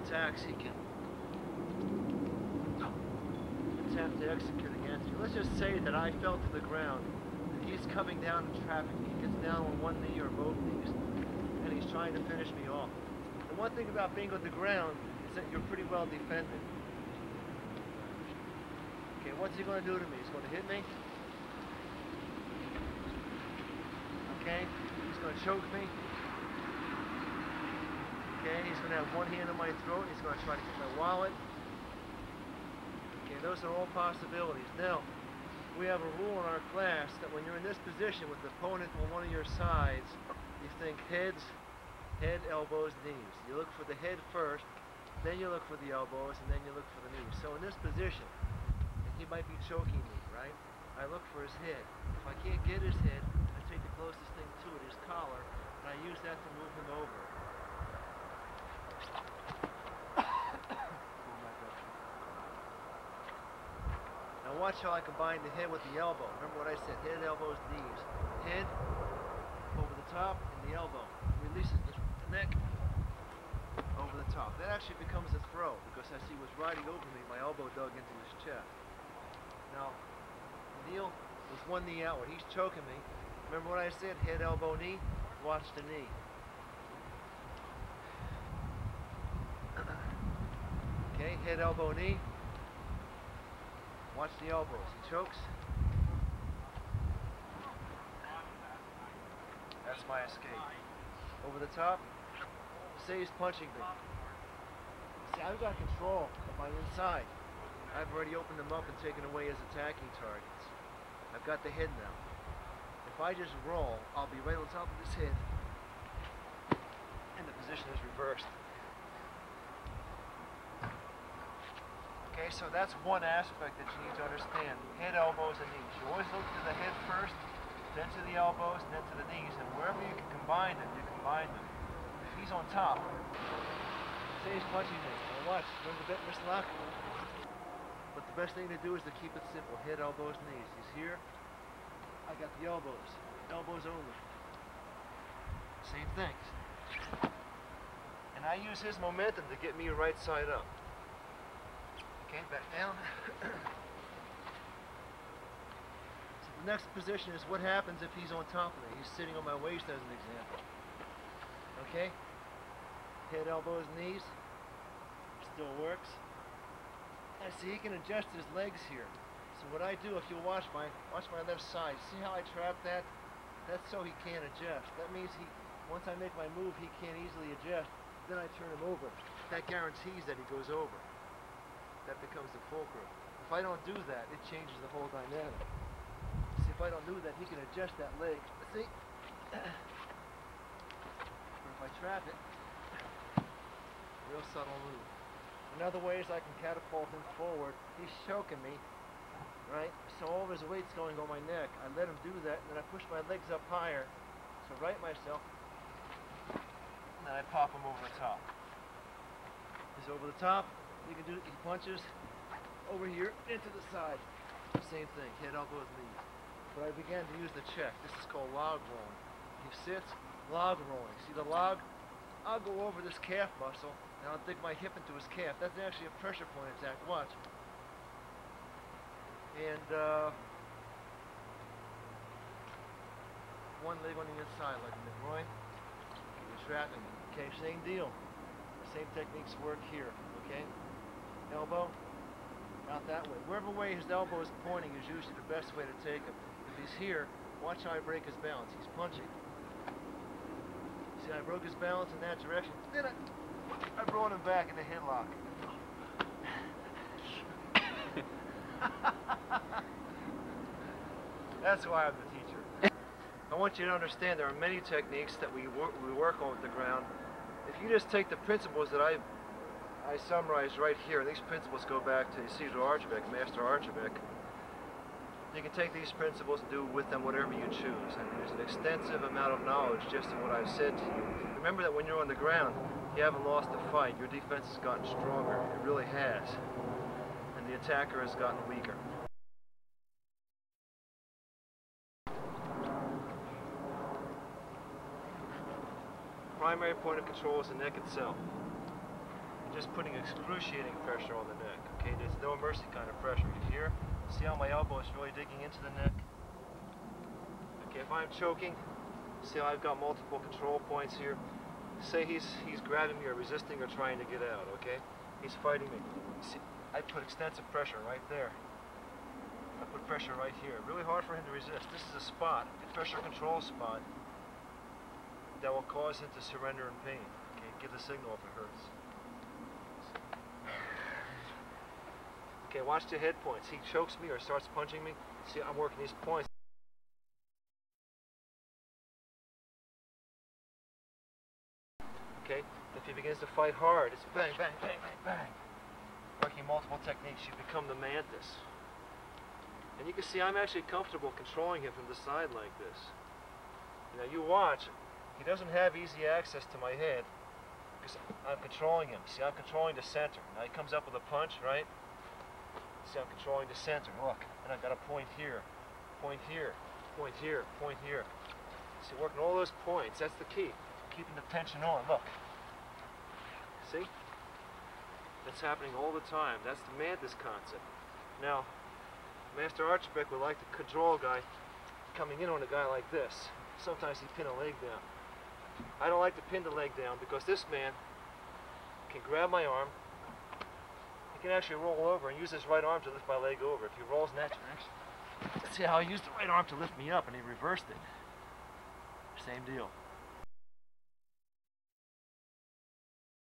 attacks he can attempt to execute against you. Let's just say that I fell to the ground and he's coming down and trapping me. He gets down on one knee or both knees and he's trying to finish me off. The one thing about being on the ground is that you're pretty well defended. Okay, what's he going to do to me? He's going to hit me. Okay, he's going to choke me. Okay, he's going to have one hand on my throat. He's going to try to get my wallet. Okay, those are all possibilities. Now, we have a rule in our class that when you're in this position with the opponent on one of your sides, you think head, elbows, knees. You look for the head first, then you look for the elbows, and then you look for the knees. So in this position, and he might be choking me, right? I look for his head. If I can't get his head, I take the closest thing to it, his collar, and I use that to move him over. Now watch how I combine the head with the elbow. Remember what I said, head, elbows, knees. Head, over the top, and the elbow. Releases the neck, over the top. That actually becomes a throw, because as he was riding over me, my elbow dug into his chest. Now, kneel with one knee outward. He's choking me. Remember what I said, head, elbow, knee? Watch the knee. Okay, head, elbow, knee. Watch the elbows. He chokes. That's my escape. Over the top. Say he's punching me. See, I've got control of my inside. I've already opened them up and taken away his attacking targets. I've got the head now. If I just roll, I'll be right on top of his head. And the position is reversed. Okay, so that's one aspect that you need to understand. Head, elbows, and knees. You always look to the head first, then to the elbows, and then to the knees. And wherever you can combine them, you combine them. If he's on top, say he's punching me. Now watch, remember bit wrist lock? But the best thing to do is to keep it simple. Head, elbows, knees. He's here. I got the elbows. Elbows only. Same things. And I use his momentum to get me right side up. Okay, back down. So the next position is what happens if he's on top of me. He's sitting on my waist as an example. Okay? Head, elbows, knees. Still works. I see he can adjust his legs here. So what I do, if you'll watch my left side, see how I trap that? That's so he can't adjust. That means once I make my move, he can't easily adjust. Then I turn him over. That guarantees that he goes over. That becomes the fulcrum. If I don't do that, it changes the whole dynamic. See, if I don't do that, he can adjust that leg. See? Or if I trap it, real subtle move. Another way is I can catapult him forward. He's choking me, right? So all of his weight's going on my neck. I let him do that, and then I push my legs up higher to right myself, and then I pop him over the top. He's over the top. He can do it. He punches over here into the side. Same thing. Head, elbows, knees. But I began to use the check. This is called log rolling. He sits, log rolling. See the log? I'll go over this calf muscle, and I'll dig my hip into his calf. That's actually a pressure point attack. Watch. And one leg on the inside, like a groin. You're trapping. Okay, same deal. Same techniques work here. Okay? Elbow, out that way. Wherever way his elbow is pointing is usually the best way to take him. If he's here, watch how I break his balance. He's punching. See, I broke his balance in that direction. Then I brought him back in the headlock. That's why I'm the teacher. I want you to understand there are many techniques that we work on with the ground. If you just take the principles that I summarized right here, and these principles go back to Caesar Archibek, Master Archibek. You can take these principles and do with them whatever you choose. I mean, there's an extensive amount of knowledge just in what I've said to you. Remember that when you're on the ground, you haven't lost a fight. Your defense has gotten stronger. It really has. And the attacker has gotten weaker. Primary point of control is the neck itself. just putting excruciating pressure on the neck. Okay, there's no mercy kind of pressure. Here, see how my elbow is really digging into the neck? Okay, if I'm choking, see how I've got multiple control points here. Say he's grabbing me or resisting or trying to get out, okay? He's fighting me. See, I put extensive pressure right there. I put pressure right here. Really hard for him to resist. This is a spot, a pressure control spot, that will cause him to surrender in pain. Okay, give the signal if it hurts. Okay, watch the head points. He chokes me or starts punching me. See, I'm working these points. Okay, if he begins to fight hard, it's bang, bang, bang, bang, bang. Working multiple techniques, you become the mantis. And you can see I'm actually comfortable controlling him from the side like this. Now you watch, he doesn't have easy access to my head because I'm controlling him. See, I'm controlling the center. Now he comes up with a punch, right? See, I'm controlling the center. Look, and I've got a point here, point here, point here, point here. See, working all those points, that's the key. Keeping the tension on, look. See? That's happening all the time. That's the mantis concept. Now, Master Archibald would like to control a guy coming in on a guy like this. Sometimes he'd pin a leg down. I don't like to pin the leg down because this man can grab my arm. He can actually roll over and use his right arm to lift my leg over. If he rolls in that direction, see how he used the right arm to lift me up and he reversed it. Same deal.